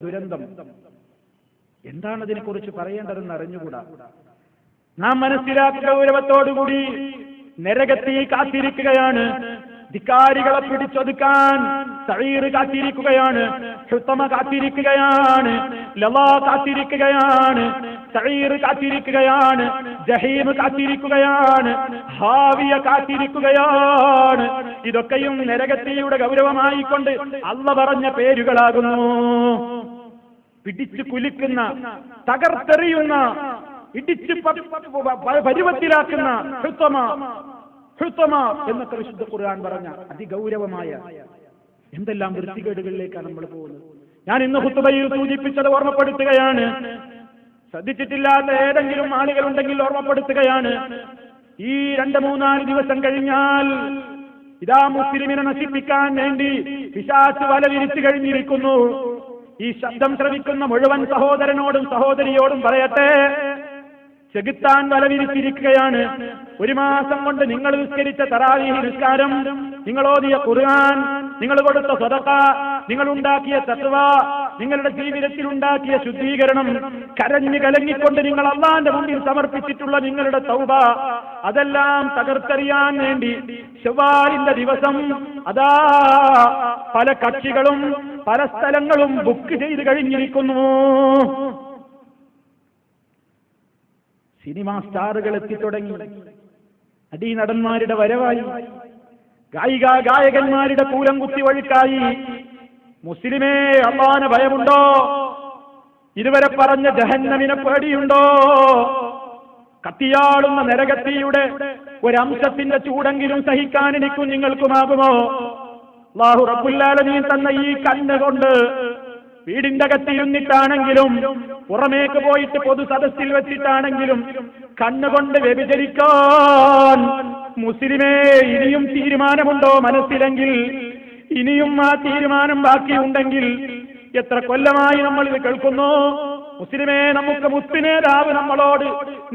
ദുരന്തം. എന്താണ് അതിനെക്കുറിച്ച് പറയേണ്ടതെന്ന് അറിഞ്ഞുകൂടാ. നാം മനസ്സിലാക്കുക, ഗൗരവത്തോടുകൂടി നരകത്തിൽ കാത്തിരിക്കുകയാണ്, ധിക്കാരികളെ പിടിച്ചൊതുക്കാൻ സഈർ കാത്തിരിക്കുകയാണ്, ഹുത്തമ കാത്തിരിക്കുകയാണ്, ലള കാത്തിരിക്കുകയാണ്, സഈർ കാത്തിരിക്കുകയാണ്, ജഹീം കാത്തിരിക്കുകയാണ്, ഹാവിയ കാത്തിരിക്കുകയാണ്. ഇതൊക്കെയും നരകത്തിയുടെ ഗൗരവമായിക്കൊണ്ട് അള്ള പറഞ്ഞ പേരുകളാകുന്നു. പിടിച്ചു കുലുക്കുന്ന, തകർത്തെറിയുന്ന, ഇടിച്ച് പരുവത്തിലാക്കുന്ന ഹുത്തമ എന്നൊക്കെ വിശുദ്ധ ഖുർആൻ പറഞ്ഞ അതിഗൗരവമായ എന്തെല്ലാം വൃത്തികേടുകളിലേക്കാണ് നമ്മൾ പോകുന്നത്. ഞാൻ ഇന്ന് ഖുതുബയിൽ സൂചിപ്പിച്ചത് ഓർമ്മപ്പെടുത്തുകയാണ്. ശ്രദ്ധിച്ചിട്ടില്ലാത്ത ഏതെങ്കിലും ആളുകളുണ്ടെങ്കിൽ ഓർമ്മപ്പെടുത്തുകയാണ്. ഈ 2-3-4 ദിവസം കഴിഞ്ഞാൽ ഇതാ മുസ്ലിമിനെ നശിപ്പിക്കാൻ വേണ്ടി പിശാച് വല വിരിച്ചു കഴിഞ്ഞിരിക്കുന്നു. ഈ ശബ്ദം ശ്രവിക്കുന്ന മുഴുവൻ സഹോദരനോടും സഹോദരിയോടും പറയട്ടെ, ചെകുത്താൻ വല വിരിച്ചിരിക്കുകയാണ്. 1 മാസം കൊണ്ട് നിങ്ങൾ നിസ്കരിച്ച തറാവീഹ് നിസ്കാരം, നിങ്ങൾ ഓതിയ ഖുർആൻ, നിങ്ങൾ കൊടുത്ത സദഖ, നിങ്ങൾ ഉണ്ടാക്കിയ തഖ്വ, നിങ്ങളുടെ ജീവിതത്തിൽ ഉണ്ടാക്കിയ ശുദ്ധീകരണം, കരഞ്ഞു കലങ്ങിക്കൊണ്ട് നിങ്ങൾ അല്ലാഹുവിന്റെ മുമ്പിൽ സമർപ്പിച്ചിട്ടുള്ള നിങ്ങളുടെ തൗബ, അതെല്ലാം തകർത്തെറിയാൻ വേണ്ടി ശവ്വാലിന്റെ ദിവസം അതാ പല കക്ഷികളും പല സ്ഥലങ്ങളും ബുക്ക് ചെയ്ത് കഴിഞ്ഞിരിക്കുന്നു. സിനിമാ സ്റ്റാറുകൾ എത്തിത്തുടങ്ങി, നടീനടന്മാരുടെ വരവായി, ഗായകന്മാരുടെ കൂലം കുത്തി വഴുക്കായി. മുസ്ലിമേ, അല്ലാഹുവിനെ ഭയമുണ്ടോ? ഇതുവരെ പറഞ്ഞ ജഹന്നമിനെ പേടിയുണ്ടോ? കത്തിയാളുന്ന നരകത്തിയുടെ ഒരംശത്തിന്റെ ചൂടെങ്കിലും സഹിക്കാൻ എനിക്കും നിങ്ങൾക്കുമാകുമോ? അല്ലാഹു റബ്ബുൽ ആലമീൻ തന്ന ഈ കണ്ണുകൊണ്ട് വീടിന്റെ അകത്തിരുന്നിട്ടാണെങ്കിലും പുറമേക്ക് പോയിട്ട് പൊതു സദസ്സിൽ വെച്ചിട്ടാണെങ്കിലും കണ്ണുകൊണ്ട് വ്യഭിചരിക്കാൻ മുസ്ലിമേ ഇനിയും തീരുമാനമുണ്ടോ മനസ്സിലെങ്കിൽ? ഇനിയും ആ തീരുമാനം ബാക്കിയുണ്ടെങ്കിൽ എത്ര കൊല്ലമായി നമ്മൾ ഇത് കേൾക്കുന്നു? മുസ്ലിമേ, നമുക്ക് മുസ്ലിമേതാവ് നമ്മളോട്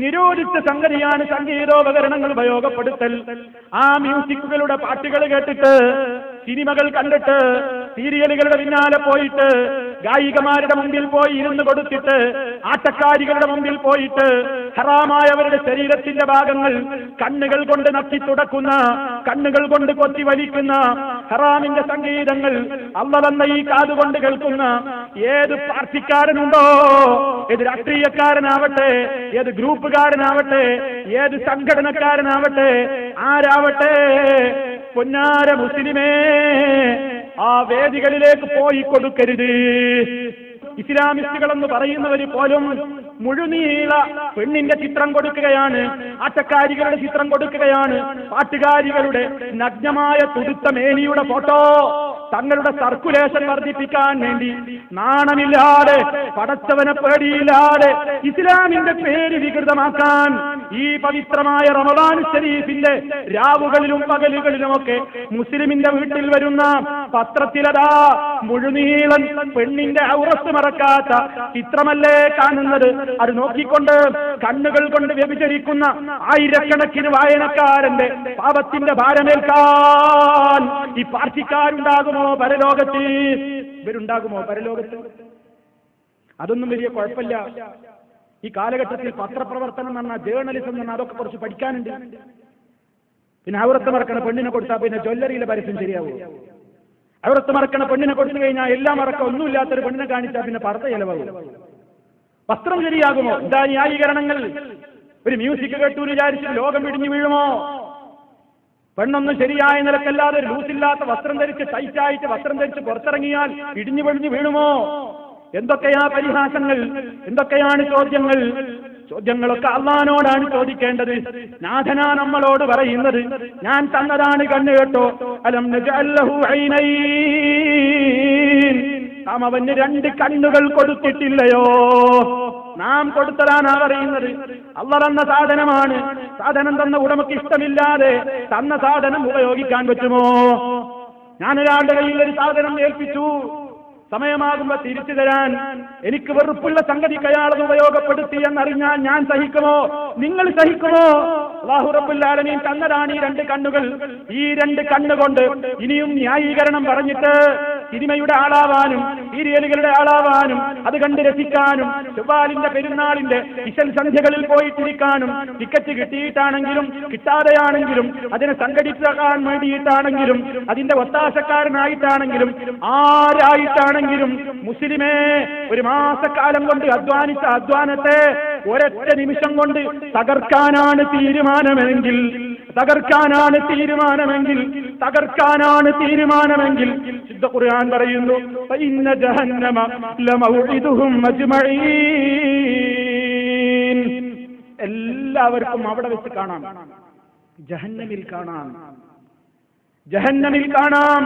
നിരോധിച്ച സംഗതിയാണ് സംഗീതോപകരണങ്ങൾ ഉപയോഗപ്പെടുത്തൽ. ആ മ്യൂസിക്കുകളുടെ പാട്ടുകൾ കേട്ടിട്ട്, സിനിമകൾ കണ്ടിട്ട്, സീരിയലുകളുടെ പിന്നാലെ പോയിട്ട്, ഗായികമാരുടെ മുമ്പിൽ പോയി ഇരുന്ന് കൊടുത്തിട്ട്, ആട്ടക്കാരികളുടെ മുമ്പിൽ പോയിട്ട് ഹറാമായവരുടെ ശരീരത്തിന്റെ ഭാഗങ്ങൾ കണ്ണുകൾ കൊണ്ട് നക്കി തുടക്കുന്ന, കണ്ണുകൾ കൊണ്ട് കൊത്തി വലിക്കുന്ന ഹറാമിന്റെ സംഗീതങ്ങൾ അള്ള തന്ന ഈ കാതുകൊണ്ട് കേൾക്കുന്ന ഏത് പാർട്ടിക്കാരനുണ്ടോ, ഏത് രാഷ്ട്രീയക്കാരനാവട്ടെ, ഏത് ഗ്രൂപ്പുകാരനാവട്ടെ, ഏത് സംഘടനക്കാരനാവട്ടെ, ആരാവട്ടെ, പൊന്നാര മുസ്ലിമേ, ആ വേദികളിലേക്ക് പോയി കൊടുക്കരുത്. ഇസ്ലാമിസ്റ്റുകളെന്ന് പറയുന്നവര് പോലും മുഴുനീള പെണ്ണിന്റെ ചിത്രം കൊടുക്കുകയാണ്, ആട്ടക്കാരികളുടെ ചിത്രം കൊടുക്കുകയാണ്, പാട്ടുകാരികളുടെ നഗ്നമായ തുടുത്ത മേനിയുടെ ഫോട്ടോ തങ്ങളുടെ സർക്കുലേഷൻ വർദ്ധിപ്പിക്കാൻ വേണ്ടി നാണമില്ലാതെ, പടച്ചവനെ പേടിയില്ലാതെ ഇസ്ലാമിന്റെ പേര് വികൃതമാക്കാൻ ഈ പവിത്രമായ റമദാൻ ശരീഫിന്റെ രാവുകളിലും പകലുകളിലുമൊക്കെ മുസ്ലിമിന്റെ വീട്ടിൽ വരുന്ന പത്രത്തിലതാ മുഴുനീളൻ പെണ്ണിന്റെ ഔറത്ത് മറക്കാത്ത ചിത്രമല്ലേ കാണുന്നത്? അത് നോക്കിക്കൊണ്ട് കണ്ണുകൾ കൊണ്ട് വ്യഭിചരിക്കുന്ന ആയിരക്കണക്കിന് വായനക്കാരന്റെ പാപത്തിന്റെ ഭാരമേൽക്കാൻ ഈ പാർട്ടിക്കാരുണ്ടാകുമോ പരലോകത്ത്? ഇവരുണ്ടാകുമോ പരലോകത്ത്? അതൊന്നും വലിയ കുഴപ്പമില്ല. ഈ കാലഘട്ടത്തിൽ പത്രപ്രവർത്തനം എന്ന് പറഞ്ഞാൽ, ജേർണലിസം എന്ന് പറഞ്ഞാൽ അതൊക്കെ കുറച്ച് പഠിക്കാനുണ്ട്. പിന്നെ ഔറത്ത് മറക്കണ പെണ്ണിനെ കൊടുത്താൽ പിന്നെ ജ്വല്ലറിയിലെ പരസ്യം ശരിയാവും. ഔറത്ത് മറക്കണ പെണ്ണിനെ കൊടുത്തു കഴിഞ്ഞാൽ എല്ലാം മറക്കം ഒന്നുമില്ലാത്തൊരു പെണ്ണിനെ കാണിച്ചാൽ പിന്നെ പർദ്ദ ചെലവാകും. വസ്ത്രം ശരിയാകുമോ? എന്താ ന്യായീകരണങ്ങൾ? ഒരു മ്യൂസിക് കേട്ടു വിചാരിച്ച് ലോകം ഇടിഞ്ഞു വീഴുമോ? പെണ്ണൊന്നും ശരിയായ നിലക്കല്ലാതെ ലൂസില്ലാത്ത വസ്ത്രം ധരിച്ച്, ടൈറ്റായിട്ട് വസ്ത്രം ധരിച്ച് പുറത്തിറങ്ങിയാൽ ഇടിഞ്ഞു പൊളിഞ്ഞു വീഴുമോ? എന്തൊക്കെയാ പരിഹാസങ്ങൾ, എന്തൊക്കെയാണ് ചോദ്യങ്ങൾ? ചോദ്യങ്ങളൊക്കെ അള്ളാഹിനോടാണ് ചോദിക്കേണ്ടത്. നാഥനാ നമ്മളോട് പറയുന്നത്, ഞാൻ തന്നതാണ് കണ്ണ് കേട്ടോ, അലം നജഅൽ ലഹു ഐനൈൻ, നാം അവന് 2 കണ്ണുകൾ കൊടുത്തിട്ടില്ലയോ? നാം കൊടുത്തതാനാ പറയുന്നത്. അള്ള തന്ന സാധനമാണ്. സാധനം തന്ന ഉടമയ്ക്ക് ഇഷ്ടമില്ലാതെ തന്ന സാധനം ഉപയോഗിക്കാൻ പറ്റുമോ? ഞാനൊരാളുടെ കയ്യിൽ ഒരു സാധനം ഏൽപ്പിച്ചു, സമയമാകുമ്പോ തിരിച്ചു തരാൻ എനിക്ക് വെറുപ്പുള്ള സംഗതിക്ക് അയാളത് ഉപയോഗപ്പെടുത്തി എന്നറിഞ്ഞാൽ ഞാൻ സഹിക്കുമോ? നിങ്ങൾ സഹിക്കുമോ? അല്ലാഹു റബ്ബുൽ ആലമീൻ തന്നതാണ് ഈ 2 കണ്ണുകൾ. ഈ 2 കണ്ണുകൊണ്ട് ഇനിയും ന്യായീകരണം പറഞ്ഞിട്ട് സിനിമയുടെ ആളാവാനും സീരിയലുകളുടെ ആളാവാനും അത് കണ്ട് രസിക്കാനും ചൊവ്വാലിന്റെ പെരുന്നാളിന്റെ ഇശൽ സന്ധ്യകളിൽ പോയിട്ടിരിക്കാനും ടിക്കറ്റ് കിട്ടിയിട്ടാണെങ്കിലും കിട്ടാതെയാണെങ്കിലും അതിനെ സംഘടിപ്പിക്കാൻ വേണ്ടിയിട്ടാണെങ്കിലും അതിന്റെ ഒത്താശക്കാരനായിട്ടാണെങ്കിലും ആരായിട്ടാണെങ്കിലും മുസ്ലിമേ ഒരു മാസക്കാലം കൊണ്ട് അധ്വാനിച്ച അധ്വാനത്തെ ഒരൊറ്റ നിമിഷം കൊണ്ട് തകർക്കാനാണ് തീരുമാനമെങ്കിൽ ശുദ്ധ ഖുർആൻ പറയുന്നു ഫഇന്ന ജഹന്നമ ലമൗഇദുഹും അജ്മഈൻ. എല്ലാവർക്കും അവിടെ വെച്ച് കാണാം, ജഹന്നമിൽ കാണാം.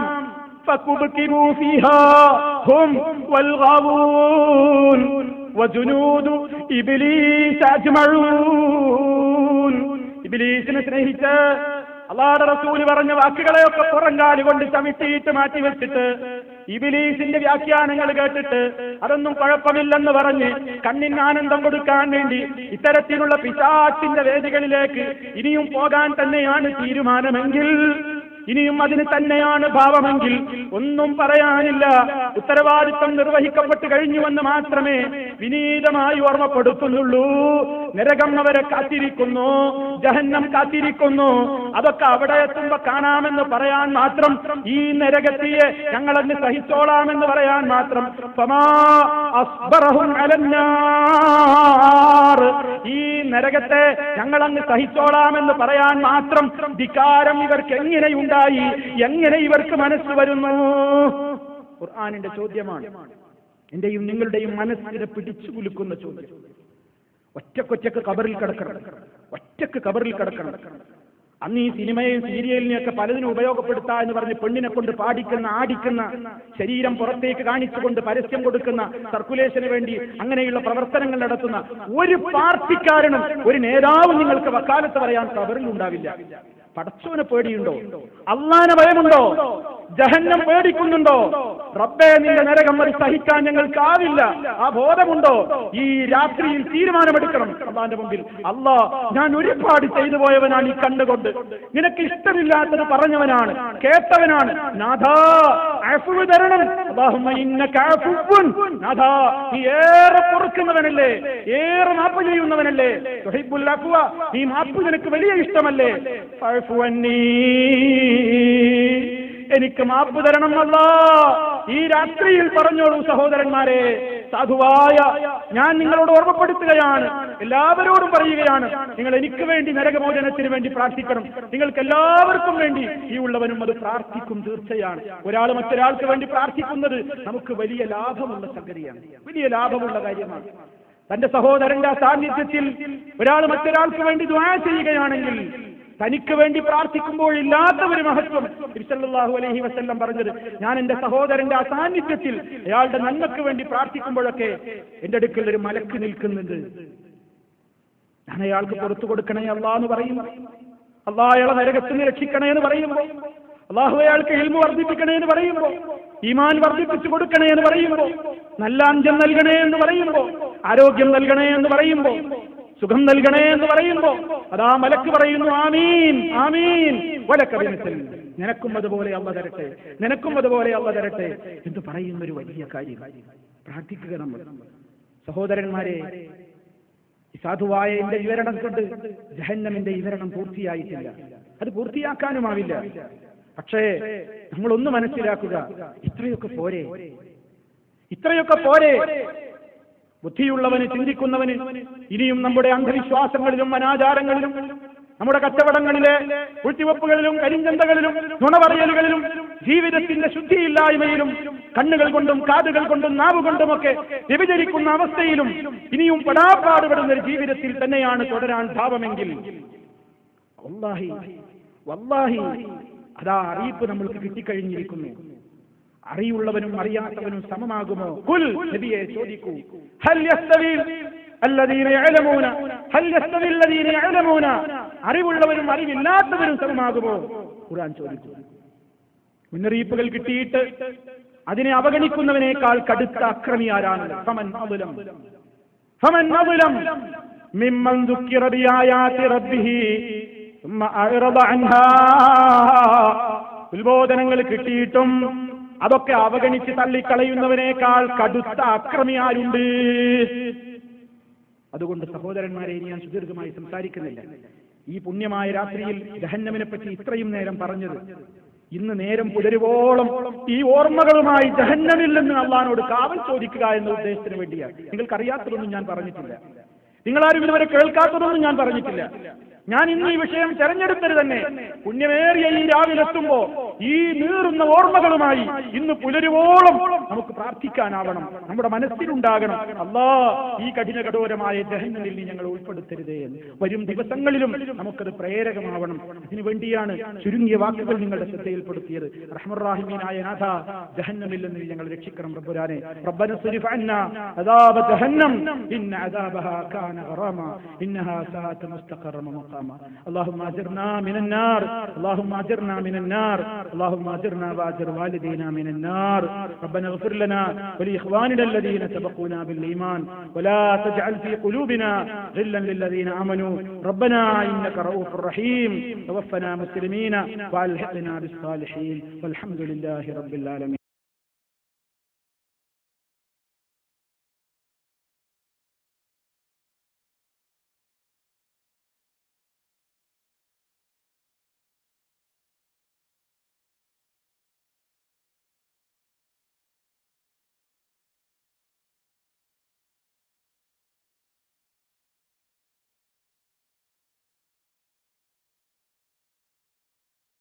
ഫകുബ്കിബൂ ഫീഹാ ഹും വൽ ഗാവൂൻ വജുനൂദു ഇബ്ലീസ് അജ്മഊൻ. ഇബ്ലീസിനെ സ്നേഹിച്ച് അല്ലാഹുവിന്റെ റസൂൽ പറഞ്ഞ വാക്കുകളെയൊക്കെ പുറങ്കാല് കൊണ്ട് ചവിട്ടിയിട്ട് മാറ്റിവെച്ചിട്ട് ഇബ്ലീസിന്റെ വ്യാഖ്യാനങ്ങൾ കേട്ടിട്ട് അതൊന്നും കുഴപ്പമില്ലെന്ന് പറഞ്ഞ് കണ്ണിന് ആനന്ദം കൊടുക്കാൻ വേണ്ടി ഇത്തരത്തിലുള്ള പിശാചിന്റെ വേദികളിലേക്ക് ഇനിയും പോകാൻ തന്നെയാണ് തീരുമാനമെങ്കിൽ, ഇനിയും അതിന് തന്നെയാണ് ഭാവമെങ്കിൽ ഒന്നും പറയാനില്ല. ഉത്തരവാദിത്വം നിർവഹിക്കപ്പെട്ട് കഴിഞ്ഞുവെന്ന് മാത്രമേ വിനീതമായി ഓർമ്മപ്പെടുത്തുന്നുള്ളൂ. നരകം അവരെ കാത്തിരിക്കുന്നു, ജഹന്നം കാത്തിരിക്കുന്നു. അതൊക്കെ അവിടെ എത്തുമ്പോ കാണാമെന്ന് പറയാൻ മാത്രം, ഈ നരകത്തിയെ ഞങ്ങളന്ന് സഹിച്ചോളാമെന്ന് പറയാൻ മാത്രം. ഈ നരകത്തെ ഞങ്ങളങ്ങ് സഹിച്ചോളാമെന്ന് പറയാൻ മാത്രം ധിക്കാരം ഇവർക്ക് എങ്ങനെയുണ്ടായി, എങ്ങനെ ഇവർക്ക് മനസ്സ് വരുന്നു? ഖുർആനിന്റെ ചോദ്യമാണ്, എന്റെയും നിങ്ങളുടെയും മനസ്സിനെ പിടിച്ചു കുലുക്കുന്ന ചോദ്യം. ഒറ്റക്കൊറ്റക്ക് കബറിൽ കിടക്കണം. അന്ന് ഈ സിനിമയും സീരിയലിനെയൊക്കെ പലതിനും ഉപയോഗപ്പെടുത്താ എന്ന് പറഞ്ഞ് പെണ്ണിനെ കൊണ്ട് പാടിക്കുന്ന, ആടിക്കുന്ന, ശരീരം പുറത്തേക്ക് കാണിച്ചുകൊണ്ട് പരസ്യം കൊടുക്കുന്ന, സർക്കുലേഷന് വേണ്ടി അങ്ങനെയുള്ള പ്രവർത്തനങ്ങൾ നടത്തുന്ന ഒരു പാർട്ടിക്കാരനും ഒരു നേതാവും നിങ്ങൾക്ക് വക്കാലത്ത് പറയാൻ കബറിൽ ഉണ്ടാവില്ല. പടച്ചോനെ പേടിയുണ്ടോ? അള്ളാനെ ഭയമുണ്ടോ? ജഹന്നം പേടിക്കുന്നുണ്ടോ? റബ്ബേ നിന്റെ നരകം വരെ സഹിക്കാൻ ഞങ്ങൾക്കാവില്ല, ആ ബോധമുണ്ടോ? ഈ രാത്രിയിൽ തീരുമാനമെടുക്കണം അള്ളാന്റെ മുമ്പിൽ. അല്ലാ, ഞാൻ ഒരുപാട് ചെയ്തു പോയവനാണ്, ഈ കണ്ടുകൊണ്ട് നിനക്ക് ഇഷ്ടമില്ലാത്തത് പറഞ്ഞവനാണ്, കേട്ടവനാണ്. നാഥാ അഫ്വ് തരണം. അല്ലാഹുമ്മ ഇന്നക അഫ്വുൻ. നാഥാ നീ ഏറെ പൊറുക്കുന്നവനല്ലേ, ഏറെ മാപ്പ് ചെയ്യുന്നവനല്ലേ. തുഹിബ്ബുൽ അഫ്വ, ഈ മാപ്പ് നിനക്ക് വലിയ ഇഷ്ടമല്ലേ. ഫഅഫു അന്നീ, എനിക്ക് മാപ്പ് തരണം അല്ലാ. ഈ രാത്രിയിൽ പറഞ്ഞോളൂ സഹോദരന്മാരെ, സാധുവായ ഞാൻ നിങ്ങളോട് ഓർമ്മപ്പെടുത്തുകയാണ്, എല്ലാവരോടും പറയുകയാണ്, നിങ്ങൾ എനിക്ക് വേണ്ടി നരകമോചനത്തിന് വേണ്ടി പ്രാർത്ഥിക്കണം. നിങ്ങൾക്ക് എല്ലാവർക്കും വേണ്ടി ഈ ഉള്ളവനും അത് പ്രാർത്ഥിക്കും തീർച്ചയാണ്. ഒരാൾ മറ്റൊരാൾക്ക് വേണ്ടി പ്രാർത്ഥിക്കുന്നത് നമുക്ക് വലിയ ലാഭമുള്ള സംഗതിയാണ്, വലിയ ലാഭമുള്ള കാര്യമാണ്. തന്റെ സഹോദരന്റെ സാന്നിധ്യത്തിൽ ഒരാൾ മറ്റൊരാൾക്ക് വേണ്ടി ദുആ ചെയ്യുകയാണെങ്കിൽ തനിക്ക് വേണ്ടി പ്രാർത്ഥിക്കുമ്പോഴില്ലാത്ത ഒരു മഹത്വം നബി സല്ലല്ലാഹു അലൈഹി വസല്ലം പറഞ്ഞത്, ഞാൻ എന്റെ സഹോദരന്റെ സാന്നിധ്യത്തിൽ അയാളുടെ നന്മക്ക് വേണ്ടി പ്രാർത്ഥിക്കുമ്പോഴൊക്കെ എന്റെ അടുക്കൽ ഒരു മലക്ക് നിൽക്കുന്നുണ്ട്. ഞാൻ അയാൾക്ക് പുറത്തു കൊടുക്കണേ അല്ലാ എന്ന് പറയും, അല്ലാഹ് അയാളെ നരകത്തിൽ നിന്ന് രക്ഷിക്കണേ എന്ന് പറയുമ്പോൾ, അല്ലാഹു അയാൾക്ക് ഇൽമു വർദ്ധിപ്പിക്കണേ എന്ന് പറയുമ്പോൾ, ഈമാൻ വർദ്ധിപ്പിച്ചു കൊടുക്കണേ എന്ന് പറയുമ്പോൾ, നല്ല അഞ്ചം നൽകണേ എന്ന് പറയുമ്പോൾ, ആരോഗ്യം നൽകണേ എന്ന് പറയുമ്പോൾ, സുഖം നൽകണേ എന്ന് പറയുമ്പോ അതാ മലക്ക് പറയുന്നു ആമീൻ ആമീൻ വലക ബിമിസ്ൽ, നിനക്കും അതുപോലെ അല്ലാഹു തരട്ടെ, നിനക്കും അതുപോലെ അല്ലാഹു തരട്ടെ എന്ന് പറയുന്ന ഒരു വലിയ കാര്യം. പ്രാർത്ഥിക്കുക നമ്മൾ. സഹോദരന്മാരെ, ഈ സാധുവായ എന്റെ വിവരണം കൊണ്ട് ജഹന്നമിന്റെ വിവരണം പൂർത്തിയായിട്ടില്ല, അത് പൂർത്തിയാക്കാനുമാവില്ല. പക്ഷേ നമ്മളൊന്ന് മനസ്സിലാക്കുക, ഇത്രയൊക്കെ പോരെ. ബുദ്ധിയുള്ളവന്, ചിന്തിക്കുന്നവന് ഇനിയും നമ്മുടെ അന്ധവിശ്വാസങ്ങളിലും അനാചാരങ്ങളിലും നമ്മുടെ കച്ചവടങ്ങളിലെ കുഴ്ത്തിവെപ്പുകളിലും കരിഞ്ചന്തകളിലും നുണപറയലുകളിലും ജീവിതത്തിന്റെ ശുദ്ധിയില്ലായ്മയിലും കണ്ണുകൾ കൊണ്ടും കാതുകൾ കൊണ്ടും നാവ് കൊണ്ടുമൊക്കെ വ്യഭിചരിക്കുന്ന അവസ്ഥയിലും ഇനിയും പെടാപ്പാടുപെടുന്ന ഒരു ജീവിതത്തിൽ തന്നെയാണ് തുടരാൻ ഭാവമെങ്കിൽ വല്ലാഹി അതാ അറിയിപ്പ് നമ്മൾക്ക് കിട്ടിക്കഴിഞ്ഞിരിക്കുന്നു. അറിയുള്ളവനും അറിയാത്തവനും സമമാകുമോ? ഖുൽ, നബിയെ ചോദിക്കൂ, ഹൽ യസ്തവി അല്ലദീന യഅലമൂന ഹൽ യസ്തവി അല്ലദീന യഅലമൂന, അറിവുള്ളവരും അറിവില്ലാത്തവരും സമമാകുമോ? ഖുർആൻ ചോദിച്ചു. മുന്നറിയിപ്പുകൾ കിട്ടിയിട്ട് അതിനെ അവഗണിക്കുന്നവനേക്കാൾ കടുത്ത അക്രമി ആരാണ്? ഫമൻ അദ്ലം മിമ്മൻ ദുക്കിറ ബിആയാതി റബ്ബിഹി സുമ്മ അഅറദ അൻഹാ. ഉത്ബോധനങ്ങൾ കിട്ടിയിട്ടും അതൊക്കെ അവഗണിച്ച് തള്ളിക്കളയുന്നവനേക്കാൾ കടുത്ത അക്രമി ആരുണ്ട്? അതുകൊണ്ട് സഹോദരന്മാരെ, ഇനി ഞാൻ സുദീർഘമായി സംസാരിക്കുന്നില്ല. ഈ പുണ്യമായ രാത്രിയിൽ ജഹന്നമിനെ പറ്റി ഇത്രയും നേരം പറഞ്ഞത്, ഇന്ന് നേരം പുലരുവോളം ഈ ഓർമ്മകളുമായി ജഹന്നമിൽ നിന്ന് അള്ളാഹുവോട് കാവൽ ചോദിക്കുക എന്ന ഉദ്ദേശത്തിന് വേണ്ടിയാണ്. നിങ്ങൾക്കറിയാത്തതൊന്നും ഞാൻ പറഞ്ഞിട്ടില്ല, നിങ്ങളാരും ഇതുവരെ കേൾക്കാത്തതൊന്നും ഞാൻ പറഞ്ഞിട്ടില്ല. ഞാൻ ഇന്ന് ഈ വിഷയം തെരഞ്ഞെടുത്തത് തന്നെ പുണ്യമേറിയ ഈ രാവിലെത്തുമ്പോ ഈ നീറുന്ന ഓർമ്മകളുമായി ഇന്ന് പുലരുവോളം നമുക്ക് പ്രാർത്ഥിക്കാനാവണം, നമ്മുടെ മനസ്സിലുണ്ടാകണം, അല്ലാ ഈ കഠിന കഠോരമായ ജഹന്നമിൽ നീ ഞങ്ങൾ ഉൾപ്പെടുത്തരുതേ എന്ന്. വരും ദിവസങ്ങളിലും നമുക്കത് പ്രേരകമാവണം. അതിനു വേണ്ടിയാണ് ചുരുങ്ങിയ വാക്കുകൾ നിങ്ങളുടെ ശ്രദ്ധയിൽപ്പെടുത്തിയത്. റഹ്മൻറഹീമായ നാഥ, ജഹന്നമിൽ നിന്ന് ഞങ്ങൾ രക്ഷിക്കണം റബ്ബുരാനെ. റബ്ബന സ്രിഫ് അന്നാ അദാബ ജഹന്നം ഇന്ന അദാബഹാ കാന ഗറാമ ഇന്നഹാ സാഅത് മുസ്തഖറ മഖാമ. اللهم اجرنا من النار، اللهم اجرنا من النار، اللهم اجرنا واجر والدينا من النار. ربنا اغفر لنا ولاخواننا الذين سبقونا بالايمان ولا تجعل في قلوبنا غلا للذين امنوا ربنا انك رؤوف رحيم. توفنا مسلمين والحقنا بالصالحين والحمد لله رب العالمين.